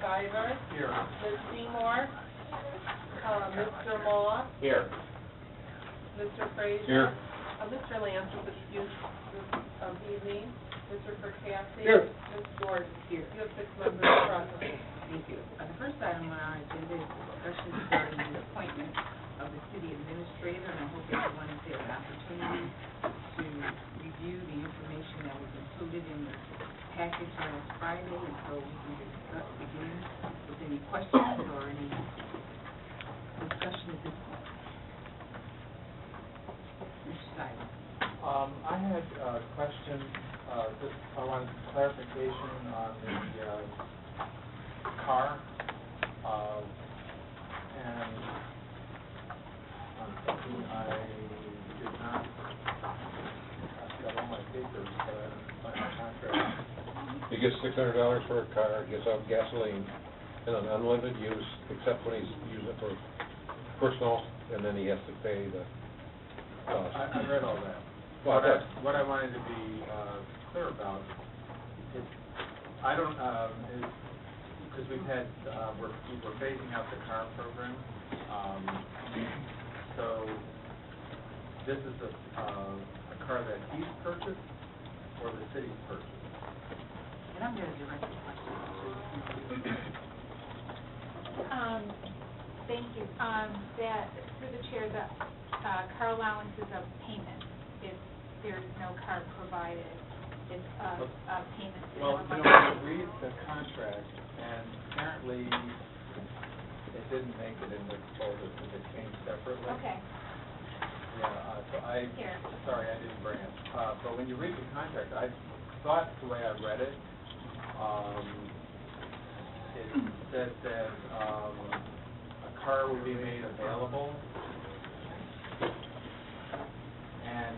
Stiver. Here. Ms. Seymour. Mr. Moss. Here. Mr. Frazier. Here. Mr. Lance is excused this evening. Mr. Percassi. Here. Ms. Zorn. Here. You have 6 members present. Thank you. The first item on our agenda is discussion regarding the appointment of the city administrator, and I hope everyone has had an opportunity to review the information that was included in the package last Friday, and so we can begin with any questions or any discussion at this point. Mr. Simon. I had a question, I wanted clarification on the car, and I'm thinking I did not, I've got all my papers, but I didn't sign the contract. He gets $600 for a car, gets out gasoline, and an unlimited use, except when he's using it for personal, and then he has to pay the cost. I read all that. Well, What I wanted to be clear about is, I don't, is, because we've had, we're phasing out the car program, so this is a car that he's purchased or the city's purchased? And I'm going to direct the question to Thank you. That, through the chair, the car allowance is a payment. If there is no car provided, it's a payment. Well, you know, I read the contract, and apparently it didn't make it in the proposal because it came separately. Okay. Yeah, so Here. sorry, I didn't bring it. But when you read the contract, I thought the way I read it, it said that a car will be made available, and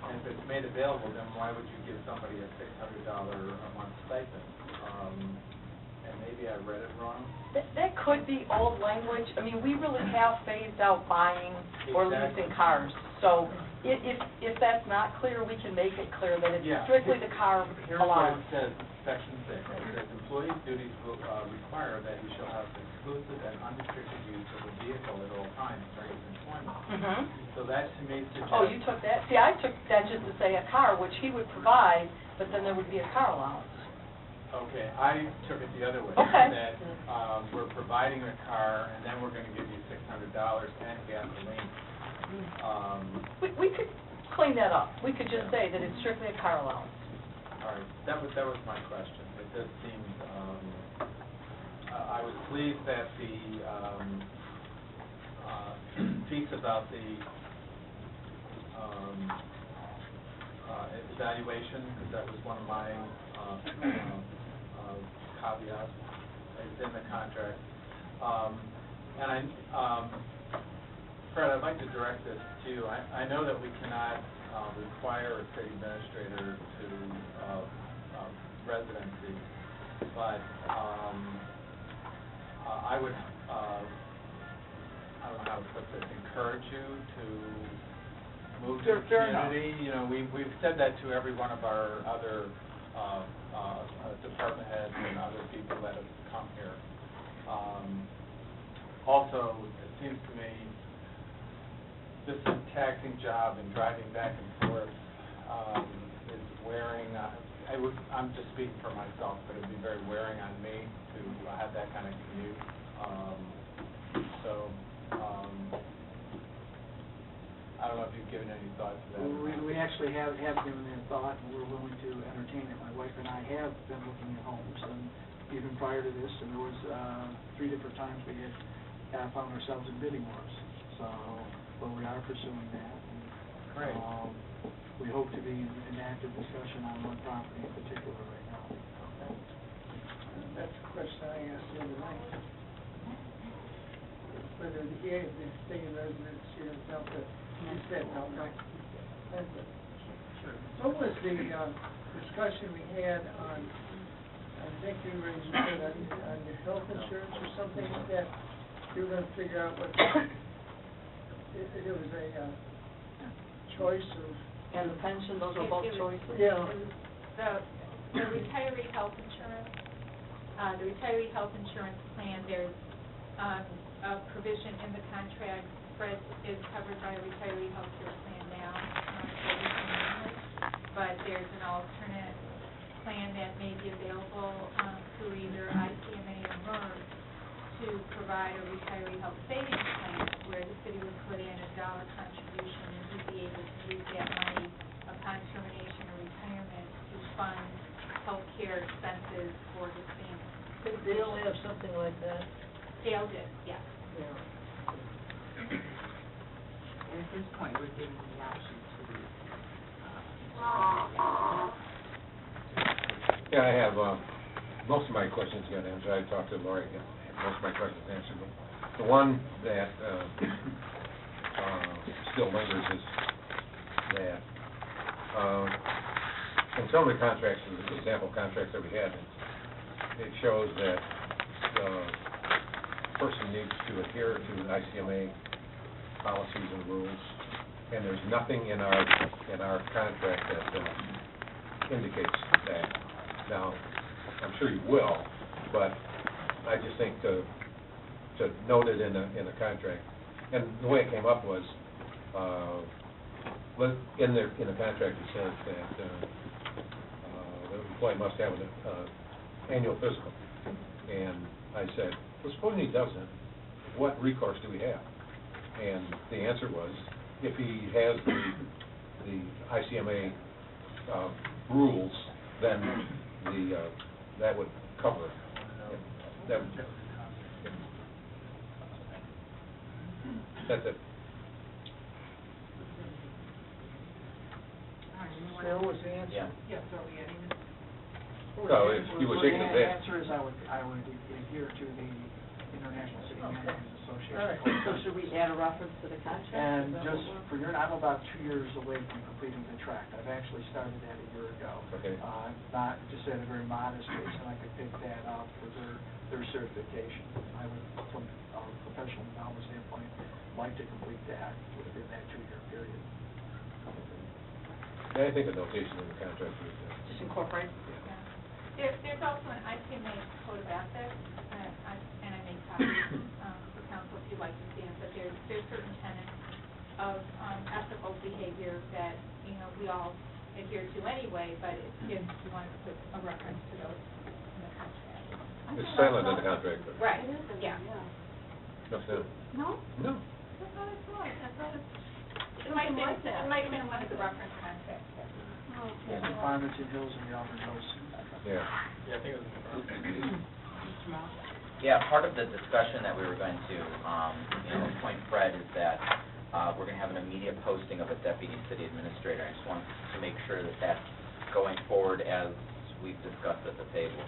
if it's made available, then why would you give somebody a $600 a month stipend? And maybe I read it wrong. That could be old language. I mean, we really have phased out buying or leasing cars. So if that's not clear, we can make it clear that it's strictly the car Here's allowance. what it says, section 6. It says, employee's duties will require that he shall have exclusive and unrestricted use of the vehicle at all times during his employment. So that to me suggests... Oh, you took that? See, I took that just to say a car, which he would provide, but then there would be a car allowance. Okay, I took it the other way. Okay. That we're providing a car, and then we're going to give you $600 and gasoline. We could clean that up. We could just say that it's strictly a car allowance. All right, that was my question. It just seemed, I was pleased that the piece about the evaluation, because that was one of my caveats, is in the contract. And Fred, I'd like to direct this to you. I know that we cannot require a city administrator to residency, but I would, I don't know how to put this, encourage you to move to the community. You know, we've said that to every one of our other department heads and other people that have come here. Also, it seems to me this is a taxing job, and driving back and forth is wearing. I'm just speaking for myself, but it'd be very wearing on me to have that kind of commute. I don't know if you've given any thought to that. We actually have given it thought, and we're willing to entertain it. My wife and I have been looking at homes, and even prior to this, and there was 3 different times we had found ourselves in bidding wars. So, but we are pursuing that. And, great. We hope to be in active discussion on one property in particular right now. Okay. That's the question I asked the other night. Whether the stay in residence here is not the, you said no, right? Sure. What was the discussion we had on, I think we were on the health insurance or something that you were going to figure out what, it was a choice of... And the pension, those are both choices? Yeah. The retiree health insurance The retiree health insurance plan, there's a provision in the contract. Fred is covered by a retiree health care plan now, but there's an alternate plan that may be available through either ICMA or MERS to provide a retiree health savings plan where the city would put in a dollar contribution and he'd be able to use that money upon termination or retirement to fund health care expenses for his family. They'll have something like that. Dale did, yes. And at this point, we're giving the option to, Yeah, I have, most of my questions got answered. I talked to Lori, most of my questions answered. But the one that still lingers is that in some of the contracts, the example contracts that we had, it shows that the person needs to adhere to ICMA policies and rules, and there's nothing in our contract that indicates that. Now, I'm sure you will, but I just think to note it in the contract. And the way it came up was, in the contract it says that the employee must have an annual physical. And I said, well, supposing he doesn't, what recourse do we have? And the answer was, if he has the ICMA rules, then that would cover it. That would, that's it. Bill, was the answer? yes, are we adding this? No, if you would take it The there. answer is I would adhere to the International City Managers Association. All right, so should we add a reference to the contract? And Is that just what for your, I'm about 2 years away from completing the tract. I've actually started that a year ago. Okay. Not just at a very modest pace, and I could pick that up for their certification. I would, from a professional knowledge standpoint, like to complete that within that 2-year period. Yeah, I think a notation in the contract is Just incorporate? There's also an ICMA code of ethics, and I made copies for council if you'd like to see it, but there's certain tenets of ethical behavior that, we all adhere to anyway, but if you wanted to put a reference to those in the contract. It's silent in the contract. But Right, yeah. no, no. No? No. That's not it, it might have been one of the reference contracts. And the Farmington Hills and the Auburn Hills. Yeah. Yeah, I think it was in the front. Mr. Moss? Yeah, part of the discussion that we were going to, appoint Fred is that we're going to have an immediate posting of a deputy city administrator. I just want to make sure that that's going forward as we've discussed at the table.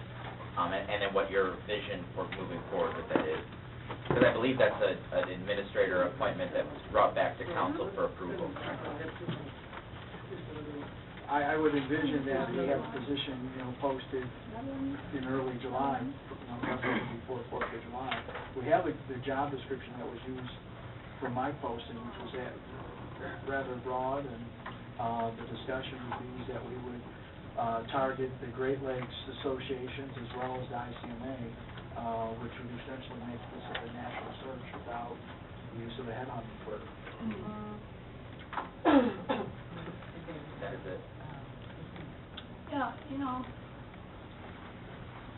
And then what your vision for moving forward with that is. Because I believe that's an administrator appointment that was brought back to council for approval. I would envision that we have a position, posted in early July, before 4th of July. We have the job description that was used for my posting, which was rather broad, and the discussion would be that we would target the Great Lakes associations as well as the ICMA, which would essentially make this a national search without the use of a headhunting firm. That is it. Yeah,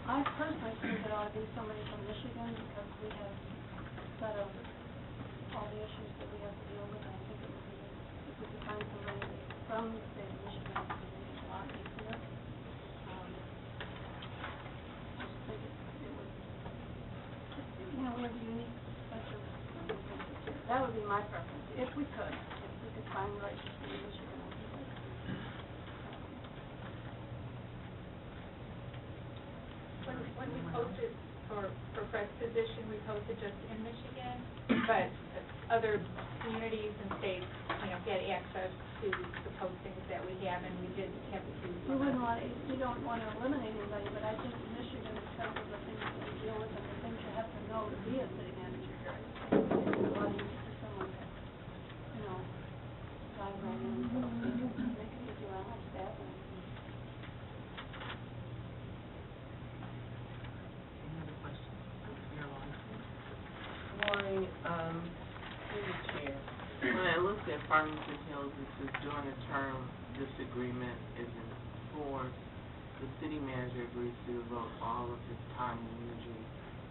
I personally think it ought to be somebody from Michigan because we have set of all the issues that we have to deal with. I think it would be, if we could find somebody from the state of Michigan, it would be a lot easier. I just think it would, we have unique special circumstances here. That would be my preference, if we could find the right person in Michigan. I think that When we posted for Fred's position, we posted just in Michigan, but other communities and states, get access to the postings that we have, and we did have to. We don't want to eliminate anybody, but I think Michigan, because of the things that we deal with and the things you have to know to be a city manager here, I think it's a lot easier for someone to, dive right in and make it easier on our staff. Through the chair, when I looked at Farmington Hills, it says during the term this agreement is in force, the city manager agrees to devote all of his time and energy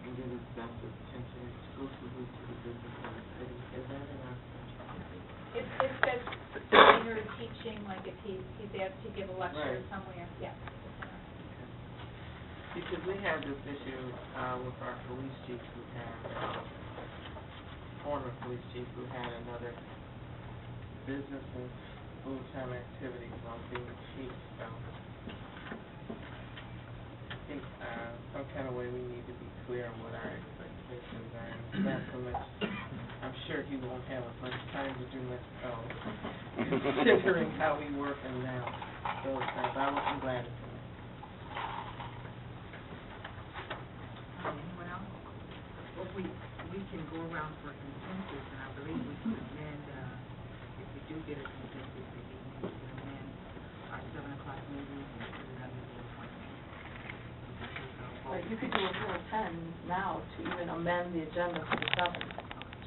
and give his best attention exclusively to the business of the city. Is that in our contract? If that's teaching or teaching, like if he's asked to give a lecture Right. somewhere, yeah. Because we had this issue with our police chief who had, former police chief who had another business and full-time activities while being chief, so I think some kind of way we need to be clear on what our expectations are. And not so much, I'm sure he won't have as much time to do much else, considering how we work and now those things. I'm glad it's in there. Anyone else? Well, we can go around for a consensus, and I believe we can amend, if we do get a consensus, maybe we can amend our 7 o'clock meeting and put it under the appointment. Right, you could do a Rule 10 now to even amend the agenda for the 7th,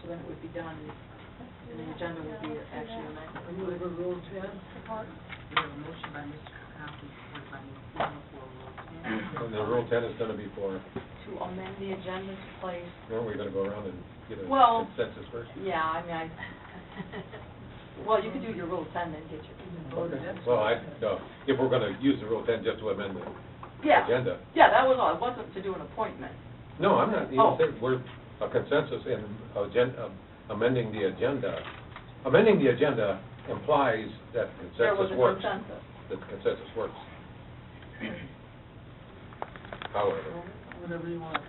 so then it would be done, and the agenda would be actually amended. Move a Rule 10. Support. We have a motion by Mr. Council, supported by Ms. Seymour for Rule 10. And the Rule 10 is going to be for, To amend the agenda to place, are we going to go around and get a Well- consensus first? yeah, I mean, well, you could do your Rule 10, then get your. Okay. Well, if we're going to use the Rule 10 just to amend the Yeah, agenda. yeah, that was all, it wasn't to do an appointment. No, I'm not even Oh. saying, we're a consensus in amending the agenda. Amending the agenda implies that There was consensus a works. consensus. That consensus works. However, Whatever you want.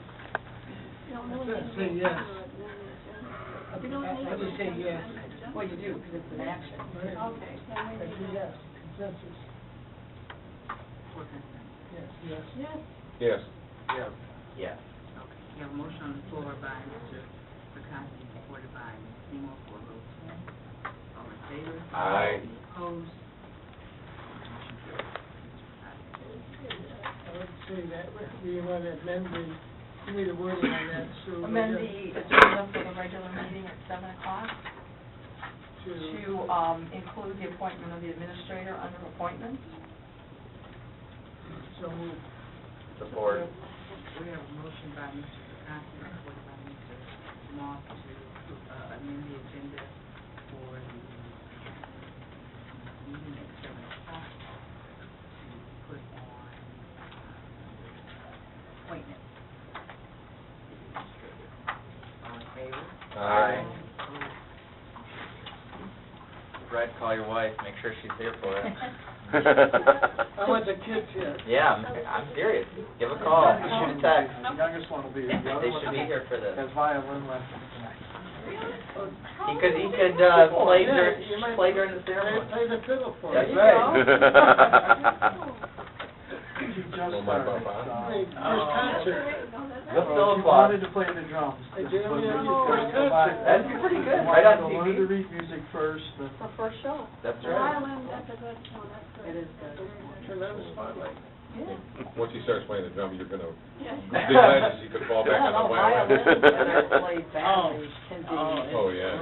You don't really Let's need to say vote yes. for it, then the agenda. You don't need I to just say vote yes. for the agenda. Well, you do, because it's an action. Right. Okay, then we I need say to. yes, consensus. For consent. Yes, yes. Yes. yes. Yes. Yes. Okay, we have a motion on the floor by Mr. Perkowski, supported by Ms. Seymour for Rule 10. All in favor? Aye. Any opposed? Motion carries. Mr. Perkowski. I would say that we want to amend the, give me the wording on that, so. Amend the agenda for the regular meeting at 7 o'clock To, to include the appointment of the administrator under appointments. so move. Support. We have a motion by Mr. Perkowski, supported by Mr. Moss to amend the agenda for the meeting at 7 o'clock to put on appointments. All in favor? Aye. Opposed? Brad, call your wife, make sure she's here for it. I want the kids here. Yeah, I'm serious. Give a call, shoot a text. The youngest one will be here. The other They one should be here for this. has violin lessons tonight. He could play during the ceremony. Play the fiddle for That's us. right. She just Oh, my started, papa. so. Hey, first concert. Let's Well, still she applaud. wanted to play the drums. Hey, This Jeremy, was have her you first first time. concert? That'd be pretty good, Wanted right on to TV. learn to read music first, but Her first show. That's right. Violin, that's a good one, that's good. It is good. Turn on the spotlight. Once he starts playing the drum, you're going to Yeah. be glad to see he could fall back Yeah, on the no, violin. violins that are played badly can be, Oh, yeah.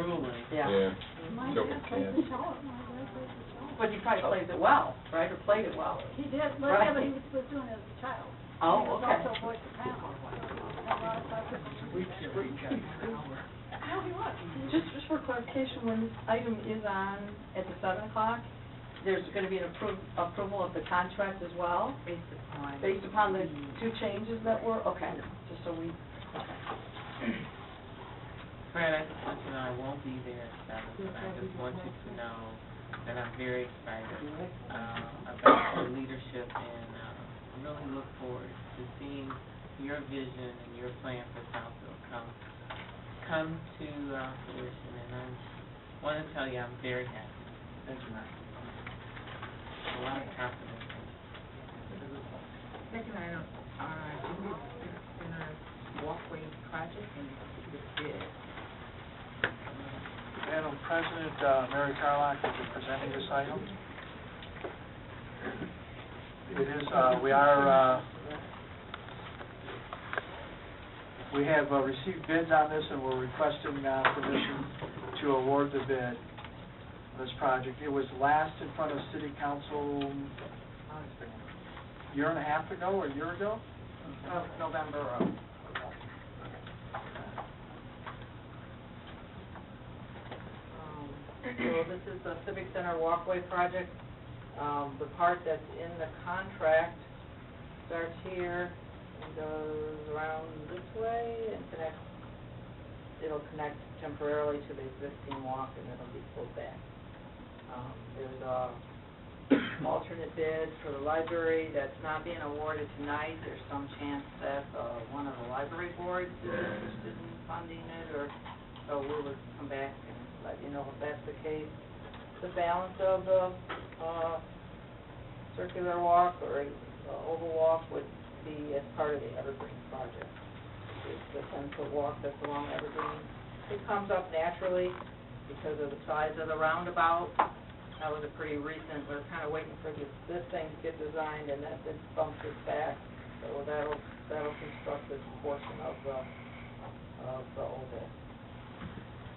yeah. Yeah. My Joke dad it, plays yeah. the cello, my dad plays the cello. But he probably plays it well, right, or played it well. He did, but Right. yeah, but he was doing it as a child. Oh, He was okay. also voice soprano. A lot of classical music. No, he was. Just for clarification, when this item is on at the 7 o'clock, there's going to be an approval of the contract as well, based upon the two changes that were, okay, just so we, okay. Fred, I just want you to know I won't be there at 7, but I just want you to know that I'm very excited about your leadership, and really look forward to seeing your vision and your plan for Southfield come to fruition, and I want to tell you I'm very happy. thank you, Matt. A lot of confidence in you. Second item, in our walkway project and the bid. Madam President, Mary Carlock will be presenting this item. It is, We have received bids on this, and we're requesting permission to award the bid on this project. It was last in front of City Council, it's been a year and a half ago, or a year ago? November So this is the Civic Center walkway project. The part that's in the contract starts here and goes around this way and it'll connect temporarily to the existing walk and it'll be pulled back. There's a alternate bid for the library that's not being awarded tonight. There's some chance that one of the library boards is interested in funding it, or so we would come back and let you know if that's the case. The balance of the circular walk or oval walk would be as part of the Evergreen project. It's the 10-foot walk that's along Evergreen. It comes up naturally because of the size of the roundabout. That was a pretty recent, we're kind of waiting for this thing to get designed and then it bumps it back. So that'll construct this portion of the oval.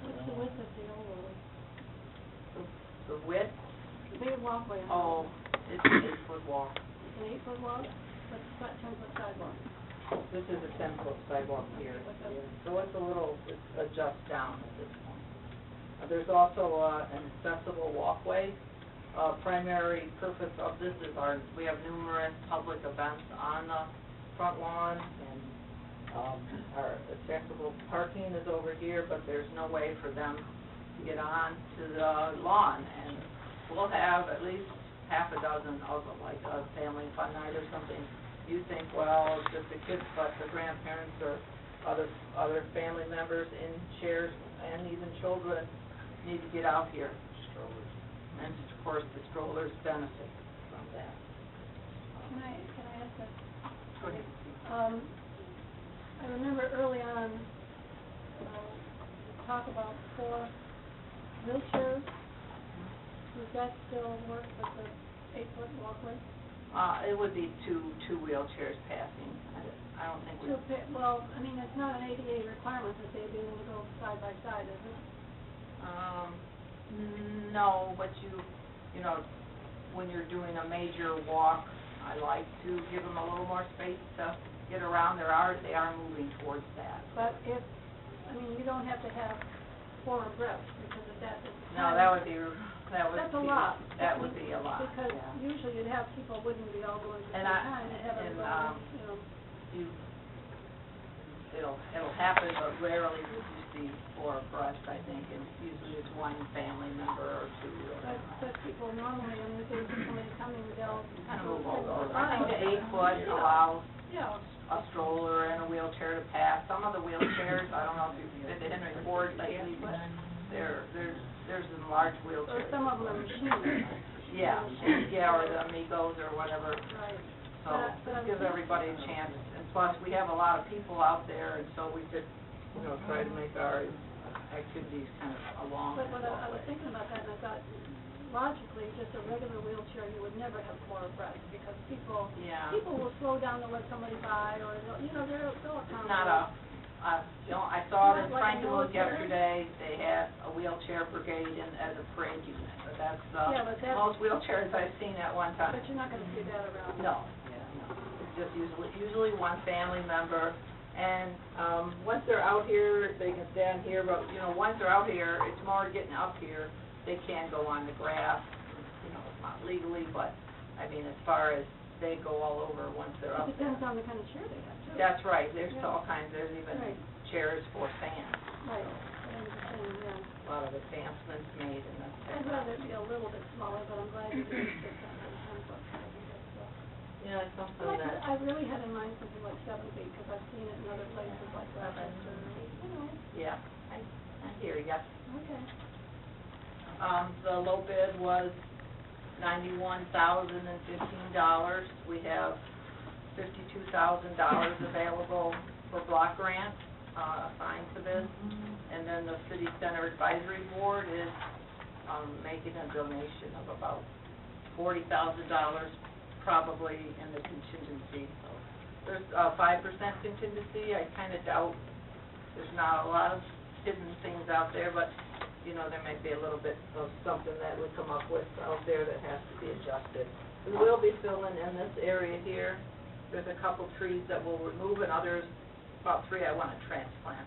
What's the width of the oval? The width? The big walkway. Oh, it's an 8-foot walk. It's an 8-foot walk, but it's not 10-foot sidewalk. This is a 10-foot sidewalk here. So it's it adjusts down at this point. There's also an accessible walkway. Primary purpose of this is we have numerous public events on the front lawn, and our accessible parking is over here, but there's no way for them to get on to the lawn. And we'll have at least half a dozen of them, like a family fun night or something. You think, well, it's just the kids, but the grandparents or other family members in chairs and even children need to get out here. Strollers. And of course, the strollers benefit from that. Can I ask that? Go ahead. I remember early on, talk about 4 wheelchairs. Does that still work with the 8-foot walkway? It would be two wheelchairs passing. I don't think we... Well, I mean, it's not an ADA requirement that they be able to go side by side, is it? No, but you know, when you're doing a major walk, I like to give them a little more space to get around. They are moving towards that. But you don't have to have 4 abreast because of that. No, that would be That's a lot. That would be a lot. Because yeah. usually you'd have people wouldn't be all going at the same time. You'd have everybody, It'll happen, but rarely would you see 4 abreast, I think, and usually it's one family member or 2. But people normally, if they see somebody coming, they'll kind of move over. I think the 8-foot allows a stroller and a wheelchair to pass. Some of the wheelchairs, I don't know if you've been to Henry Ford lately, but there's some large wheelchairs. Or some of them are machines. Yeah, or the Amigos or whatever. Right. So it gives everybody a chance. And plus, we have a lot of people out there, and so we could, try to make our activities kind of along. But I was thinking about that, and I thought, logically, just a regular wheelchair, you would never have 4 abreast, because people will slow down to let somebody by, or, they'll It's not I saw it in Frankenmuth yesterday. They had a wheelchair brigade as a parade unit, but that's most wheelchairs I've seen at one time. But you're not going to see that around. No. It's just usually one family member, and once they're out here, they can stand here, but, once they're out here, it's more getting up here. They can go on the grass, it's not legally, but, as far as they go all over once they're up there. It depends on the kind of chair they have, too. That's right, there's all kinds, there's even chairs for fans. Right, I understand, yeah. A lot of advancements made in this. I'd rather it be a little bit smaller, but I'm glad you did this on 10 foot. Yeah, it's something that... I really had in mind something like 7 feet, because I've seen it in other places like that. Yeah, I hear ya. Okay. The low bid was $91,015. We have $52,000 available for block grant assigned to this. And then the City Center Advisory Board is making a donation of about $40,000 probably in the contingency. So there's 5% contingency. I kind of doubt there's not a lot of hidden things out there, but, you know, there might be a little bit of something that we come up with out there that has to be adjusted. We will be filling in this area here. There's a couple trees that we'll remove and others, about 3 I want to transplant.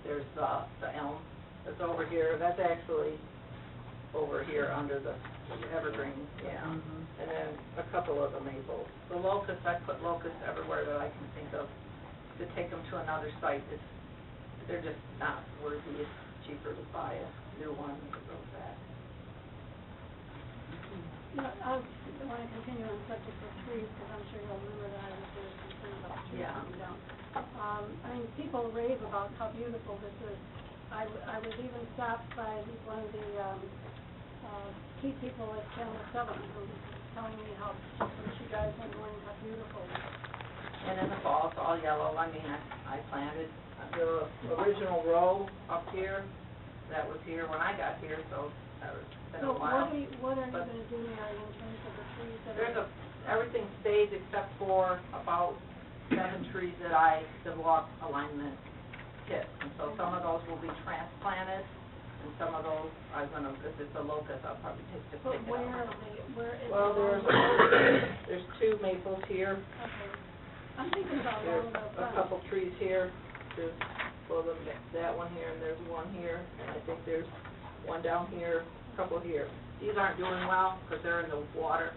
There's the elm that's over here, that's actually over here under the evergreen, yeah. And then a couple of the maples. The locusts, I put locusts everywhere that I can think of to take them to another site. They're just not worthy. It's cheaper to buy a new one than to go back. I want to continue on the subject of trees, because I'm sure you'll remember that I was very concerned about trees coming down. I mean, people rave about how beautiful this is. I was even stopped by one of the key people at Channel 7 who was telling me how she guys in the morning, how beautiful it is. And in the fall, it's all yellow. I mean, I planted the original row up here. That was here when I got here, so that was been a while. So what are you going to do, Mary, in terms of the trees that are... Everything stays except for about 7 trees that the walk alignment hit. And so some of those will be transplanted, and some of those I'm going to, if it's a locust, I'll probably take But it where out. are they? Where is Well, it? there's 2 maples here. Okay. I'm thinking about There's all of a couple trees here. There's, well, that one here, and there's one here, and I think there's one down here, a couple here. These aren't doing well because they're in the water.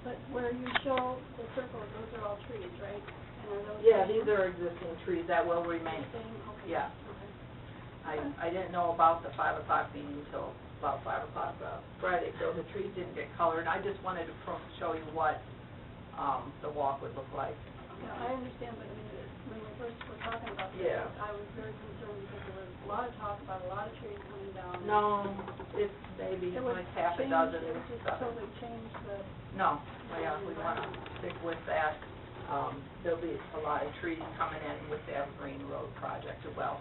But where you show the circles, those are all trees, right? And are those... Yeah, these are existing trees that will remain. Okay. Yeah. Okay. I didn't know about the 5 o'clock meeting until about 5 o'clock Friday, so the trees didn't get colored. I just wanted to show you what the walk would look like. Yeah, I understand, but I mean, when we first were talking about this, Yeah. I was very concerned because there was a lot of talk about a lot of trees coming down. No, it's maybe It would like half a change, dozen. it would just totally change the... No, yeah, we want to stick with that. There'll be a lot of trees coming in with the Evergreen Road project as well.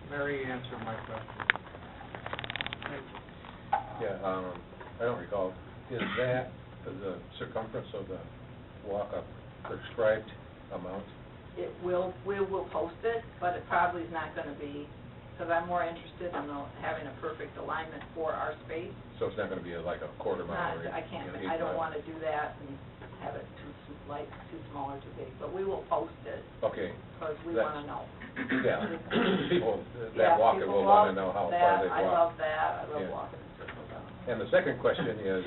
Mary answered my question. Yeah, I don't recall, is that the circumference of the walk a prescribed amount? We will post it, but it probably is not going to be, because I'm more interested in having a perfect alignment for our space. So it's not gonna be like a quarter mile or... I can't, you know, I don't 8 want to do that and have it too small or too big, but we will post it, Okay, because we That's- want to know. yeah, people Yeah, that walk it people will wanna love know how that. far they've I love walked. that, I love Yeah. walking in circles down. And the second question is,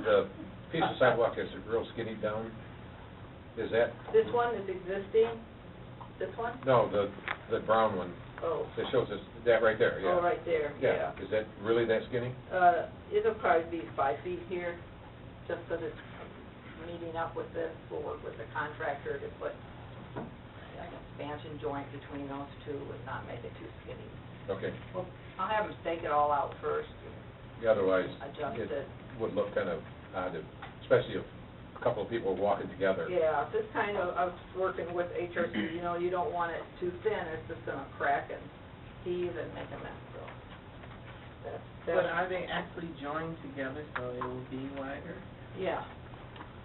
the piece of sidewalk is real skinny down, is that... This one is existing, this one? No, the brown one, Oh, it shows us, that right there, yeah. oh, right there, yeah. Is that really that skinny? It'll probably be 5 feet here, just because it's meeting up with this. We'll work with the contractor to put an expansion joint between those two and not make it too skinny. Okay. Well, I'll have them stake it all out first and Yeah, otherwise, adjust it it. would look kind of odd, especially if a couple of people are walking together. Yeah, this kind of, I was working with HRC, you know, you don't want it too thin, it's just gonna crack and heave and make a mess, so. But are they actually joined together so it will be wider? Yeah,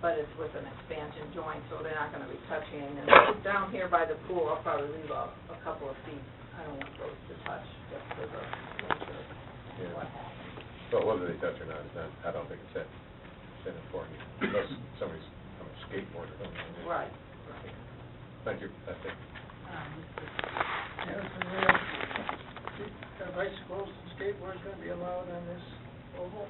but it's with an expansion joint, so they're not gonna be touching. And down here by the pool, I'll probably leave a couple of feet. I don't want those to touch, just for the nature of what happens. But whether they touch or not, it's not, I don't think it's that important, unless somebody's on a skateboard or something. Right. Thank you, that's it. Yes, and bicycles and skateboards going to be allowed on this oval?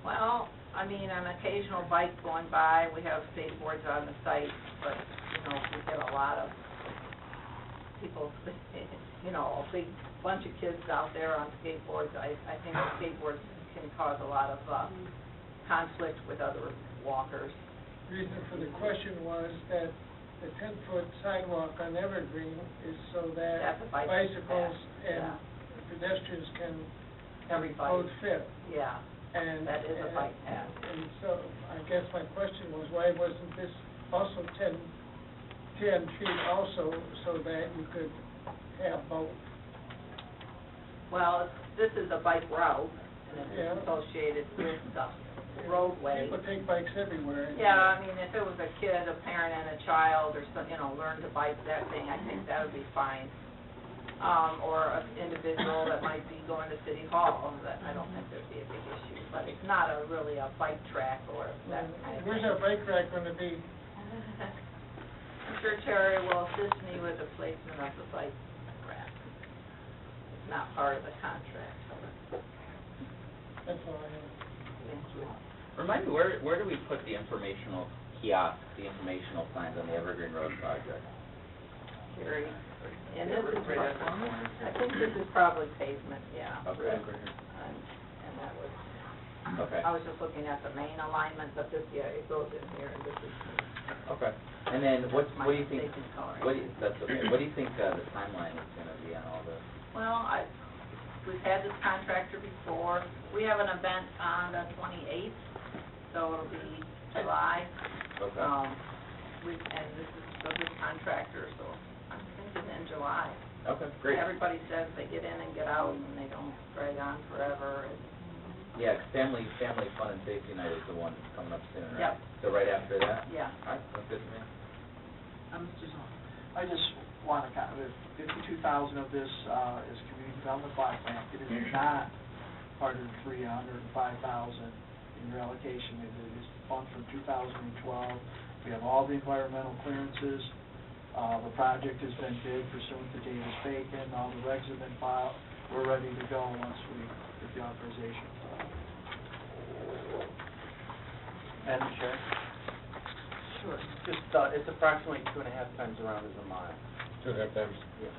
Well, I mean, an occasional bike going by, we have skateboards on the site, but, you know, we get a lot of people, you know, a big bunch of kids out there on skateboards. I think skateboards can cause a lot of conflict with other walkers. Reason for the question was that the 10-foot sidewalk on Evergreen is so that That's a bicycle bicycles path, and yeah. pedestrians can Everybody. both fit. Yeah, And that is a bike path. And so I guess my question was, why wasn't this also 10 feet also so that you could have both? Well, this is a bike route, and it's Yeah. associated with the roadway. People take bikes everywhere. Yeah, I mean, if it was a kid, a parent and a child, or some, you know, learn to bike that thing, I think that would be fine. Or an individual that might be going to City Hall, that, I don't think there'd be a big issue, but it's not really a bike track or that kind of thing. Where's our bike rack gonna be? I'm sure Terry will assist me with the placement of the bike rack. It's not part of the contract, so. That's all I have. Thank you. Remind me, where do we put the informational kiosk, the informational signs on the Evergreen Road project? Terry, and this is, Right at the corner. I think this is probably pavement, yeah. Okay. And that was, Okay. I was just looking at the main alignment, but this, yeah, it goes in here, and this is. Okay. And then what do you think, mistaken coloring. that's okay, what do you think the timeline is gonna be on all this? Well, we've had this contractor before. We have an event on the 28th, so it'll be July. Okay. And this is for this contractor, so I'm thinking in July. Okay, great. Everybody says they get in and get out, and they don't drag on forever. Yeah, 'cause Family Fun and Safety Night is the one coming up soon, right? Yep. So right after that? Yeah. All right, that's good to me. Mr. Zorn. I just want to comment, that 52,000 of this is community development block grant. It is not part of the 305,000 in your allocation. It is funds from 2012. We have all the environmental clearances. The project has been bid pursuant to Davis-Bacon. All the regs have been filed. We're ready to go once we get the authorization. Madam Chair, Sure. just, it's approximately 2.5 times around as a mile. 2.5 times, yeah.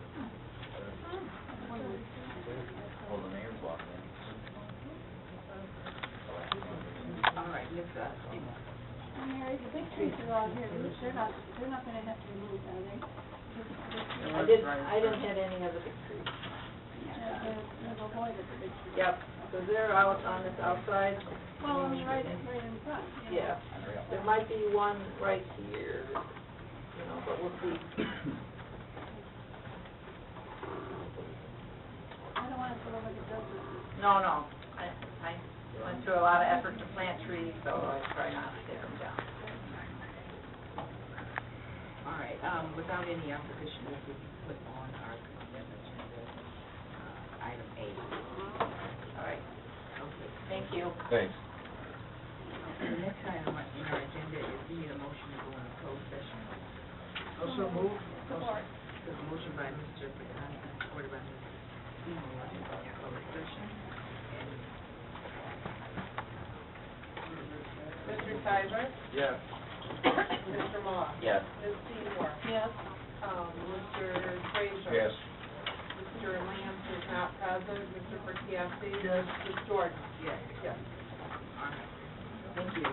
Well, the mayor's walking in. All right, Ms. Stevens. Mary, the big trees are all here, they're not gonna have to be moved, are they? I didn't hit any of the big trees. They've avoided the big trees. Yep, so they're out on this outside. Well, right in front, Yeah, there might be one right here, you know, but we'll see. I don't want it to look like it does. No, I went through a lot of effort to plant trees, so I try not to take them down. All right, without any opposition, this will be put on our consent agenda, item A. All right, Okay. thank you. Thanks. Okay, the next item on our agenda is we need a motion to go into closed session. Also move. Support. There's a motion by Mr. Pagano, supported by Ms. Seymour, to go into closed session. And Mr. Tiber, Yes. Mr. Moss, Yes. Ms. Seymour, Yes. Mr. Frazier. Yes. Mr. Lance is not present, Mr. Perkiasis. Yes. Ms. Jordan. yes. Yes. All right. Thank you.